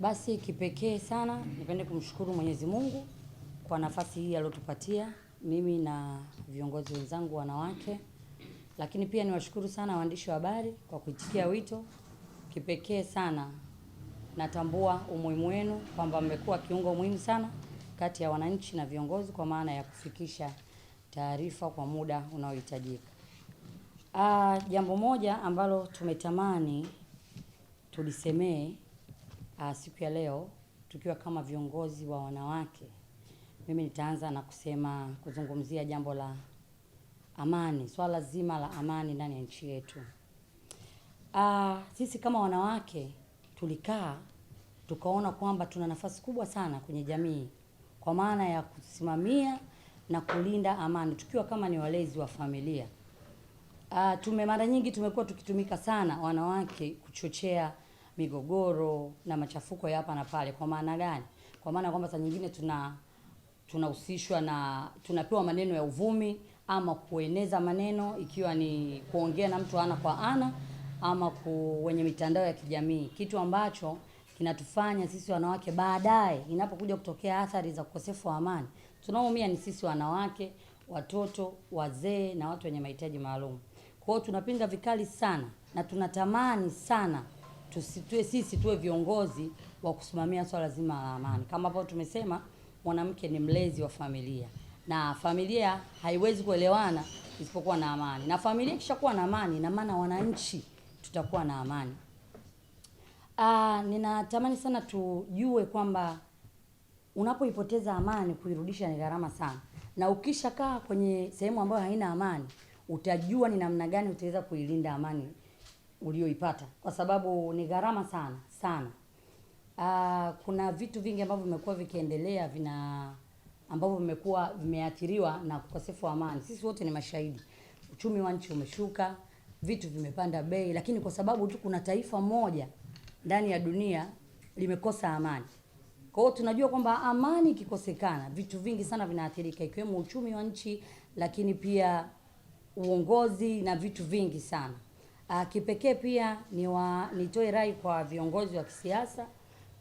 Basi kipekee sana nipende kumshukuru Mwenyezi Mungu kwa nafasi hii aliyotupatia mimi na viongozi wenzangu wanawake. Lakini pia niwashukuru sana waandishi wa habari kwa kuitikia wito. Kipekee sana natambua umuhimu wenu kwamba mmekuwa kiungo muhimu sana kati ya wananchi na viongozi kwa maana ya kufikisha taarifa kwa muda unaohitajika. Jambo moja ambalo tumetamani tulisemee siku ya leo tukiwa kama viongozi wa wanawake. Mimi nitaanza na kuzungumzia jambo la amani, swala zima la amani ndani ya nchi yetu. Sisi kama wanawake tulikaa tukaona kwamba tuna nafasi kubwa sana kwenye jamii kwa maana ya kusimamia na kulinda amani tukiwa kama ni walezi wa familia. Mara nyingi tumekuwa tukitumika sana wanawake kuchochea migogoro na machafuko ya hapa na pale. Kwa maana gani? Kwa maana kwamba saa nyingine tunahusishwa na tunapewa maneno ya uvumi ama kueneza maneno, ikiwa ni kuongea na mtu ana kwa ana ama kwenye mitandao ya kijamii, kitu ambacho kinatufanya sisi wanawake baadaye inapokuja kutokea athari za ukosefu wa amani, tunaoumia ni sisi wanawake, watoto, wazee na watu wenye mahitaji maalum. Kwa hiyo tunapinga vikali sana na tunatamani sana sisi tuwe viongozi wa kusimamia swala zima la amani. Kama hapo tumesema mwanamke ni mlezi wa familia na familia haiwezi kuelewana isipokuwa na amani. Na familia ikishakuwa na amani na maana wananchi tutakuwa na amani. Ninatamani sana tujue kwamba unapoipoteza amani kuirudisha ni gharama sana. Na ukishakaa kwenye sehemu ambayo haina amani, utajua ni namna gani utaweza kuilinda amani ulioipata, kwa sababu ni gharama sana sana. Kuna vitu vingi ambavyo vimekuwa vikiendelea ambavyo vimekuwa vimeathiriwa na ukosefu wa amani. Sisi wote ni mashahidi. Uchumi wa nchi umeshuka, vitu vimepanda bei, lakini kwa sababu tu kuna taifa moja ndani ya dunia limekosa amani. Kwa hiyo tunajua kwamba amani ikikosekana, vitu vingi sana vinaathirika, ikiwemo uchumi wa nchi, lakini pia uongozi na vitu vingi sana. Kipekee pia nitoe rai kwa viongozi wa kisiasa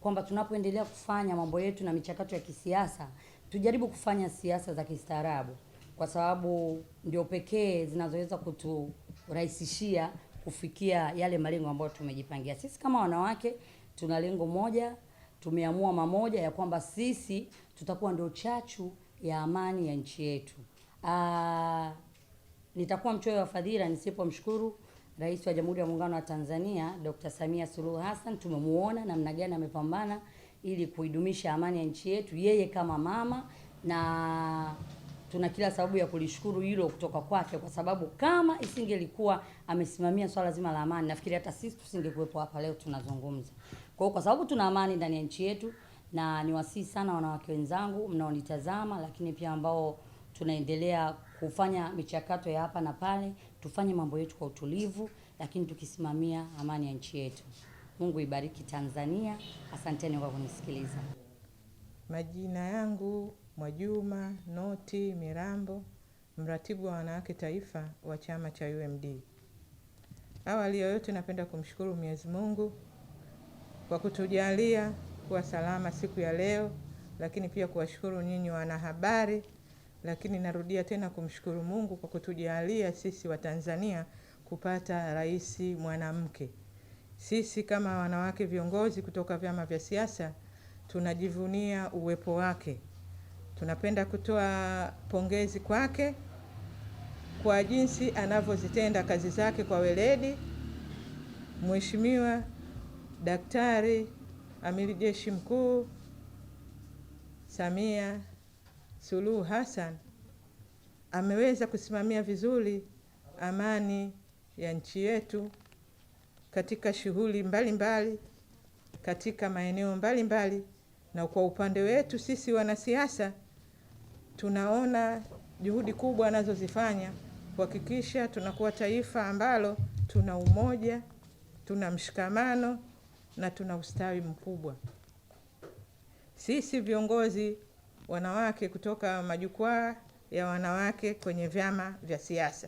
kwamba tunapoendelea kufanya mambo yetu na michakato ya kisiasa, tujaribu kufanya siasa za kistaarabu, kwa sababu ndio pekee zinazoweza kuturahisishia kufikia yale malengo ambayo tumejipangia. Sisi kama wanawake tuna lengo moja, tumeamua mamoja ya kwamba sisi tutakuwa ndio chachu ya amani ya nchi yetu. Nitakuwa mchoyo wa fadhila nisipomshukuru Rais wa Jamhuri ya Muungano wa Tanzania Dr. Samia Suluhu Hassan. Tumemuona namna gani amepambana ili kuidumisha amani ya nchi yetu, yeye kama mama, na tuna kila sababu ya kulishukuru hilo kutoka kwake, kwa sababu kama isingelikuwa amesimamia swala zima la amani, nafikiri hata sisi tusingekuwepo hapa leo tunazungumza. Kwa sababu tuna amani ndani ya nchi yetu, na niwasihi sana wanawake wenzangu mnaonitazama, lakini pia ambao tunaendelea kufanya michakato ya hapa na pale, tufanye mambo yetu kwa utulivu, lakini tukisimamia amani ya nchi yetu. Mungu ibariki Tanzania. Asanteni kwa kunisikiliza. Majina yangu Mwajuma Noti Mirambo, mratibu wa wanawake taifa wa chama cha UMD. Awali ya yote napenda kumshukuru Mwenyezi Mungu kwa kutujalia kuwa salama siku ya leo, lakini pia kuwashukuru nyinyi wanahabari, lakini narudia tena kumshukuru Mungu kwa kutujalia sisi wa Tanzania kupata rais mwanamke. Sisi kama wanawake viongozi kutoka vyama vya siasa tunajivunia uwepo wake. Tunapenda kutoa pongezi kwake kwa jinsi anavyozitenda kazi zake kwa weledi. Mheshimiwa Daktari Amiri Jeshi Mkuu Samia Suluhu Hassan ameweza kusimamia vizuri amani ya nchi yetu katika shughuli mbalimbali, katika maeneo mbalimbali, na kwa upande wetu sisi wanasiasa tunaona juhudi kubwa anazozifanya kuhakikisha tunakuwa taifa ambalo tuna umoja, tuna mshikamano na tuna ustawi mkubwa. Sisi viongozi wanawake kutoka majukwaa ya wanawake kwenye vyama vya siasa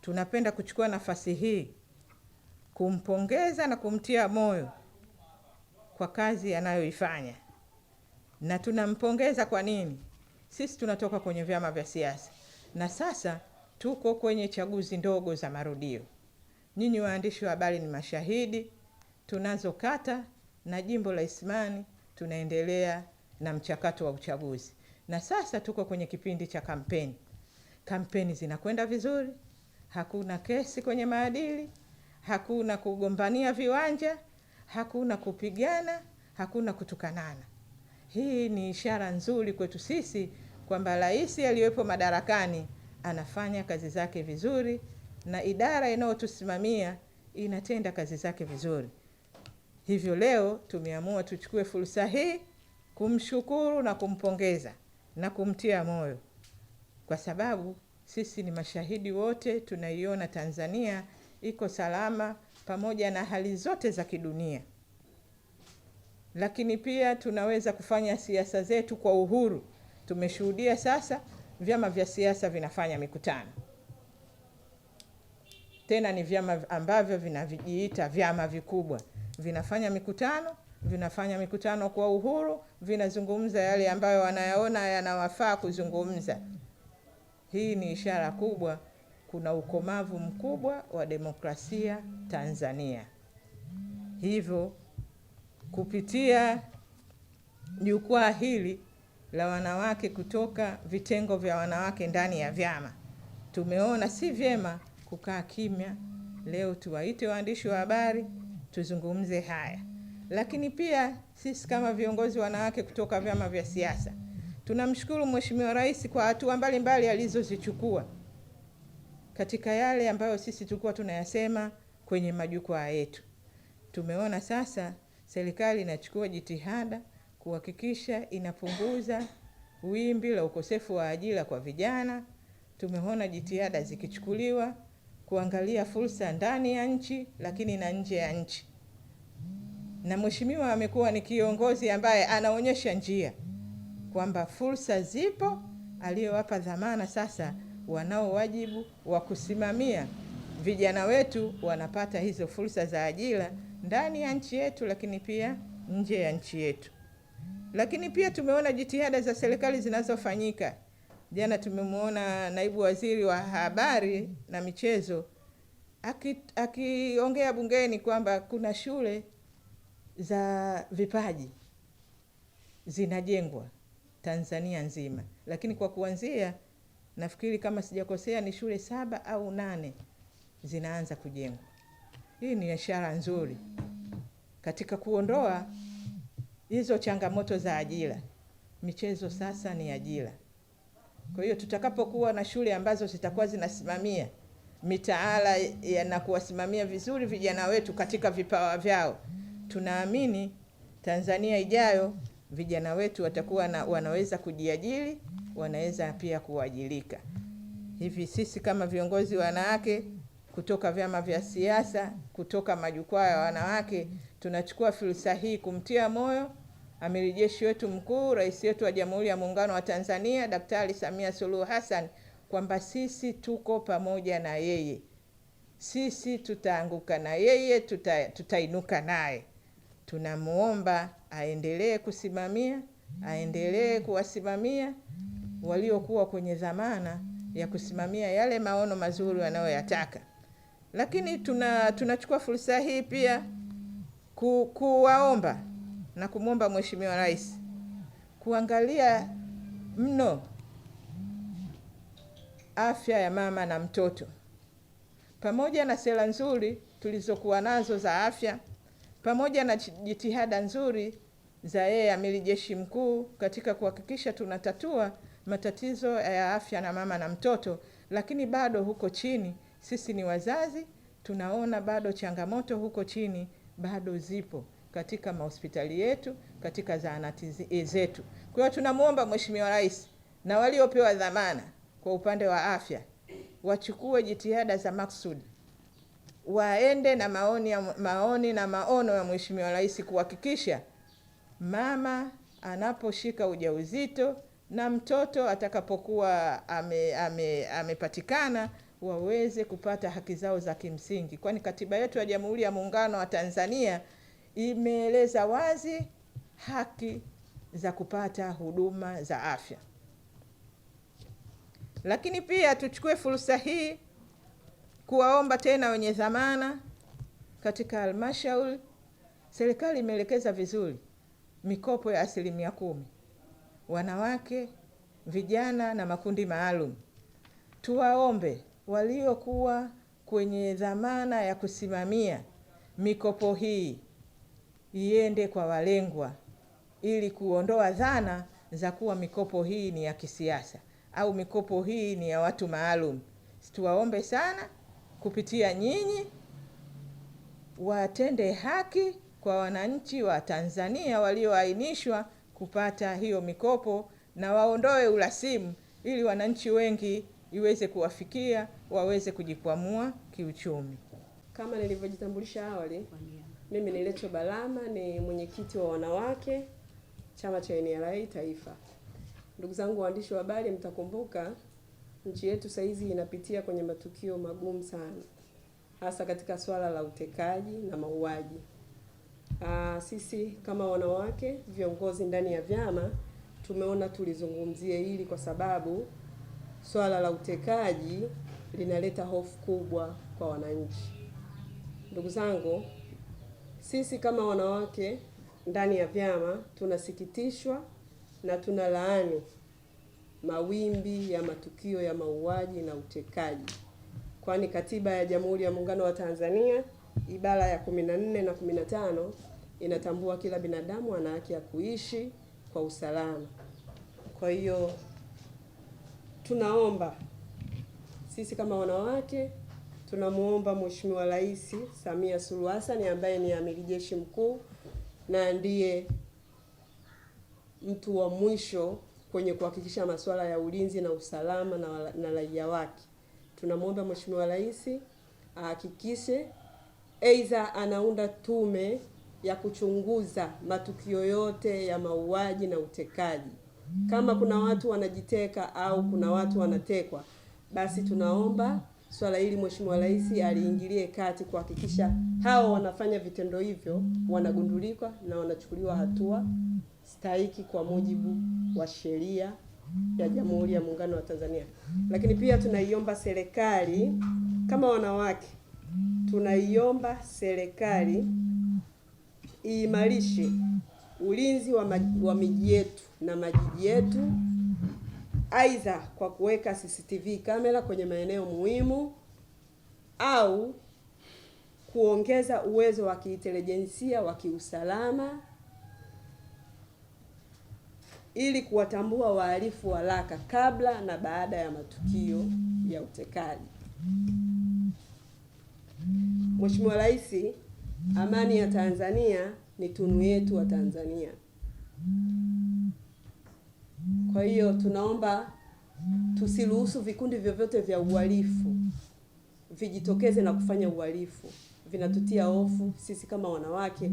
tunapenda kuchukua nafasi hii kumpongeza na kumtia moyo kwa kazi anayoifanya, na tunampongeza. Kwa nini? Sisi tunatoka kwenye vyama vya siasa na sasa tuko kwenye chaguzi ndogo za marudio. Nyinyi waandishi wa habari ni mashahidi, tunazo kata na jimbo la Isimani tunaendelea na mchakato wa uchaguzi, na sasa tuko kwenye kipindi cha kampeni. Kampeni zinakwenda vizuri, hakuna kesi kwenye maadili, hakuna kugombania viwanja, hakuna kupigana, hakuna kutukanana. Hii ni ishara nzuri kwetu sisi kwamba rais aliyepo madarakani anafanya kazi zake vizuri na idara inayotusimamia inatenda kazi zake vizuri. Hivyo leo tumeamua tuchukue fursa hii kumshukuru na kumpongeza na kumtia moyo, kwa sababu sisi ni mashahidi wote, tunaiona Tanzania iko salama pamoja na hali zote za kidunia. Lakini pia tunaweza kufanya siasa zetu kwa uhuru. Tumeshuhudia sasa vyama vya siasa vinafanya mikutano. Tena ni vyama ambavyo vinajiita vyama vikubwa. Vinafanya mikutano kwa uhuru, vinazungumza yale ambayo wanayaona yanawafaa kuzungumza. Hii ni ishara kubwa kuna ukomavu mkubwa wa demokrasia Tanzania. Hivyo kupitia jukwaa hili la wanawake kutoka vitengo vya wanawake ndani ya vyama, tumeona si vyema kukaa kimya. Leo tuwaite waandishi wa habari tuzungumze haya. Lakini pia sisi kama viongozi wanawake kutoka vyama vya siasa tunamshukuru Mheshimiwa Rais kwa hatua mbalimbali alizozichukua katika yale ambayo sisi tulikuwa tunayasema kwenye majukwaa yetu. Tumeona sasa serikali inachukua jitihada kuhakikisha inapunguza wimbi la ukosefu wa ajira kwa vijana. Tumeona jitihada zikichukuliwa kuangalia fursa ndani ya nchi lakini na nje ya nchi. Na mheshimiwa amekuwa ni kiongozi ambaye anaonyesha njia kwamba fursa zipo, aliyowapa dhamana sasa wanao wajibu wa kusimamia vijana wetu wanapata hizo fursa za ajira ndani ya nchi yetu lakini pia nje ya nchi yetu. Lakini pia tumeona jitihada za serikali zinazofanyika. Jana tumemwona naibu waziri wa habari na michezo akiongea bungeni kwamba kuna shule za vipaji zinajengwa Tanzania nzima, lakini kwa kuanzia nafikiri kama sijakosea ni shule 7 au 8 zinaanza kujengwa. Hii ni ishara nzuri katika kuondoa hizo changamoto za ajira. Michezo sasa ni ajira. Kwa hiyo tutakapokuwa na shule ambazo zitakuwa zinasimamia mitaala na kuwasimamia vizuri vijana wetu katika vipawa vyao, tunaamini Tanzania ijayo vijana wetu watakuwa wanaweza kujiajiri, wanaweza pia kuajirika. Hivi sisi kama viongozi wanawake kutoka vyama vya siasa, kutoka majukwaa ya wanawake, tunachukua fursa hii kumtia moyo Amiri Jeshi wetu mkuu, Rais wetu wa Jamhuri ya Muungano wa Tanzania, Daktari Samia Suluhu Hassan, kwamba sisi tuko pamoja na yeye. Sisi tutaanguka na yeye, tutainuka naye. Tunamuomba aendelee kusimamia, aendelee kuwasimamia waliokuwa kwenye dhamana ya kusimamia yale maono mazuri wanayoyataka. Lakini tunachukua fursa hii pia kuwaomba na kumwomba Mheshimiwa Rais kuangalia mno afya ya mama na mtoto, pamoja na sera nzuri tulizokuwa nazo za afya, pamoja na jitihada nzuri za yeye Amiri Jeshi mkuu katika kuhakikisha tunatatua matatizo ya afya na mama na mtoto. Lakini bado huko chini sisi ni wazazi, tunaona bado changamoto huko chini bado zipo katika mahospitali yetu, katika zahanati zetu. Kwa hiyo tunamuomba Mheshimiwa Rais na waliopewa dhamana kwa upande wa afya wachukue jitihada za maksudi, waende na maoni na maono ya Mheshimiwa Rais kuhakikisha mama anaposhika ujauzito na mtoto atakapokuwa amepatikana waweze kupata haki zao za kimsingi, kwani katiba yetu ya Jamhuri ya Muungano wa Tanzania imeeleza wazi haki za kupata huduma za afya. Lakini pia tuchukue fursa hii kuwaomba tena wenye dhamana katika halmashauri. Serikali imeelekeza vizuri mikopo ya 10%, wanawake, vijana na makundi maalum. Tuwaombe waliokuwa kwenye dhamana ya kusimamia mikopo hii iende kwa walengwa, ili kuondoa dhana za kuwa mikopo hii ni ya kisiasa au mikopo hii ni ya watu maalum. Tuwaombe sana kupitia nyinyi watende haki kwa wananchi wa Tanzania walioainishwa kupata hiyo mikopo, na waondoe urasimu ili wananchi wengi iweze kuwafikia, waweze kujikwamua kiuchumi. Kama nilivyojitambulisha awali, mimi ni Lecho Balama, ni mwenyekiti wa wanawake chama cha NRA Taifa. Ndugu zangu waandishi wa habari, mtakumbuka nchi yetu saizi inapitia kwenye matukio magumu sana, hasa katika swala la utekaji na mauaji. Sisi kama wanawake viongozi ndani ya vyama tumeona tulizungumzie hili kwa sababu swala la utekaji linaleta hofu kubwa kwa wananchi. Ndugu zangu, sisi kama wanawake ndani ya vyama tunasikitishwa na tunalaani mawimbi ya matukio ya mauaji na utekaji, kwani Katiba ya Jamhuri ya Muungano wa Tanzania ibara ya 14 na 15 inatambua kila binadamu ana haki ya kuishi kwa usalama. Kwa hiyo tunaomba sisi kama wanawake, tunamuomba Mheshimiwa Rais Samia Suluhu Hassan ambaye ni Amiri Jeshi Mkuu na ndiye mtu wa mwisho kwenye kuhakikisha masuala ya ulinzi na usalama na raia wake. Tunamuomba Mheshimiwa Rais ahakikishe aidha anaunda tume ya kuchunguza matukio yote ya mauaji na utekaji. Kama kuna watu wanajiteka au kuna watu wanatekwa, basi tunaomba swala hili Mheshimiwa Rais aliingilie kati kuhakikisha hao wanafanya vitendo hivyo wanagundulika na wanachukuliwa hatua stahiki kwa mujibu wa sheria ya Jamhuri ya Muungano wa Tanzania. Lakini pia tunaiomba serikali kama wanawake, tunaiomba serikali iimarishe ulinzi wa miji yetu na majiji yetu, aidha kwa kuweka CCTV kamera kwenye maeneo muhimu au kuongeza uwezo wa kiintelijensia wa kiusalama ili kuwatambua wahalifu haraka kabla na baada ya matukio ya utekaji. Mheshimiwa Rais, amani ya Tanzania ni tunu yetu wa Tanzania. Kwa hiyo tunaomba tusiruhusu vikundi vyovyote vya uhalifu vijitokeze na kufanya uhalifu. Vinatutia hofu sisi kama wanawake.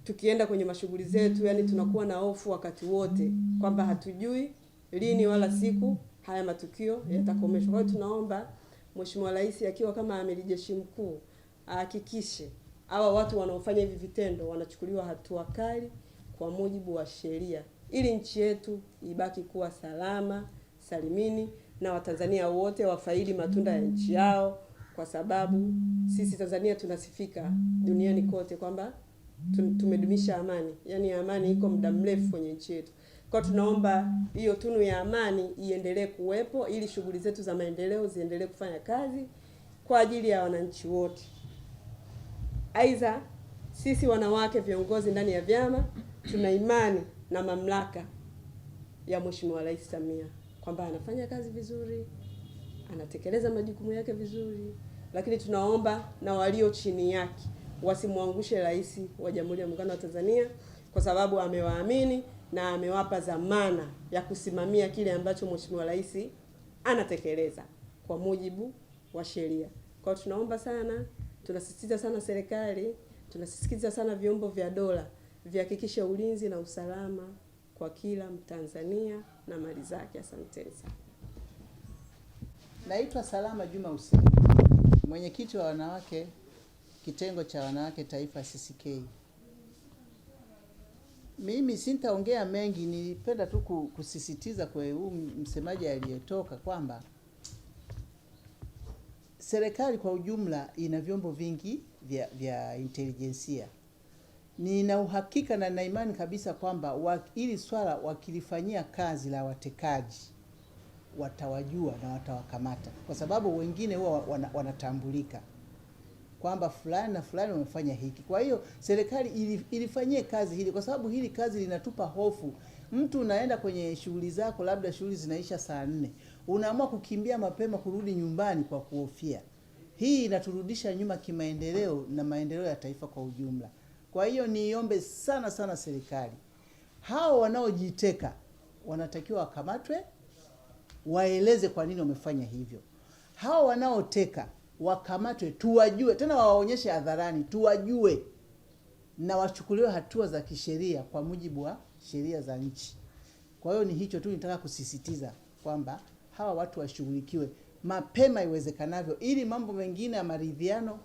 Tukienda kwenye mashughuli zetu, yani tunakuwa na hofu wakati wote kwamba hatujui lini wala siku haya matukio yatakomeshwa. Kwa hiyo tunaomba Mheshimiwa Rais akiwa kama Amiri Jeshi Mkuu ahakikishe hawa watu wanaofanya hivi vitendo wanachukuliwa hatua kali kwa mujibu wa sheria, ili nchi yetu ibaki kuwa salama salimini na Watanzania wote wafaidi matunda ya nchi yao, kwa sababu sisi Tanzania tunasifika duniani kote kwamba tumedumisha amani. Yani amani iko muda mrefu kwenye nchi yetu. Kwa tunaomba hiyo tunu ya amani iendelee kuwepo ili shughuli zetu za maendeleo ziendelee kufanya kazi kwa ajili ya wananchi wote. Aidha, sisi wanawake viongozi ndani ya vyama tuna imani na mamlaka ya Mheshimiwa Rais Samia kwamba anafanya kazi vizuri, anatekeleza majukumu yake vizuri, lakini tunaomba na walio chini yake wasimwangushe Rais wa Jamhuri ya Muungano wa Tanzania, kwa sababu amewaamini na amewapa dhamana ya kusimamia kile ambacho Mheshimiwa Rais anatekeleza kwa mujibu wa sheria. Kwa hiyo tunaomba sana, tunasisitiza sana serikali, tunasisitiza sana vyombo vya dola vihakikishe ulinzi na usalama kwa kila Mtanzania na mali zake. Asanteni sana. Naitwa Salama Juma Hussein, mwenyekiti wa wanawake kitengo cha wanawake taifa CCK. Mimi sintaongea mengi, nilipenda tu kusisitiza kwa huyu msemaji aliyetoka kwamba serikali kwa ujumla ina vyombo vingi vya intelijensia. Nina uhakika na nina imani kabisa kwamba ili swala wakilifanyia kazi la watekaji watawajua na watawakamata, kwa sababu wengine huwa wanatambulika kwamba fulani na fulani wamefanya hiki. Kwa hiyo serikali ilifanyie kazi hili, kwa sababu hili kazi linatupa hofu. Mtu unaenda kwenye shughuli zako, labda shughuli zinaisha saa 4, unaamua kukimbia mapema kurudi nyumbani kwa kuhofia. Hii inaturudisha nyuma kimaendeleo na maendeleo ya taifa kwa ujumla. Kwa hiyo niombe sana sana serikali, hao wanaojiteka wanatakiwa wakamatwe, waeleze kwa nini wamefanya hivyo. Hao wanaoteka wakamatwe, tuwajue, tena waonyeshe hadharani, tuwajue na wachukuliwe hatua za kisheria kwa mujibu wa sheria za nchi. Kwa hiyo ni hicho tu nitaka kusisitiza kwamba hawa watu washughulikiwe mapema iwezekanavyo, ili mambo mengine ya maridhiano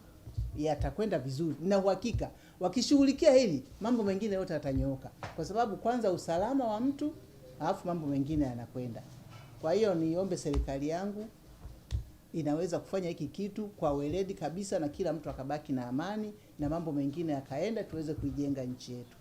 yatakwenda vizuri. Na uhakika wakishughulikia hili, mambo mengine yote yatanyooka, kwa sababu kwanza usalama wa mtu, alafu mambo mengine yanakwenda. Kwa hiyo niombe serikali yangu inaweza kufanya hiki kitu kwa weledi kabisa, na kila mtu akabaki na amani na mambo mengine yakaenda, tuweze kuijenga nchi yetu.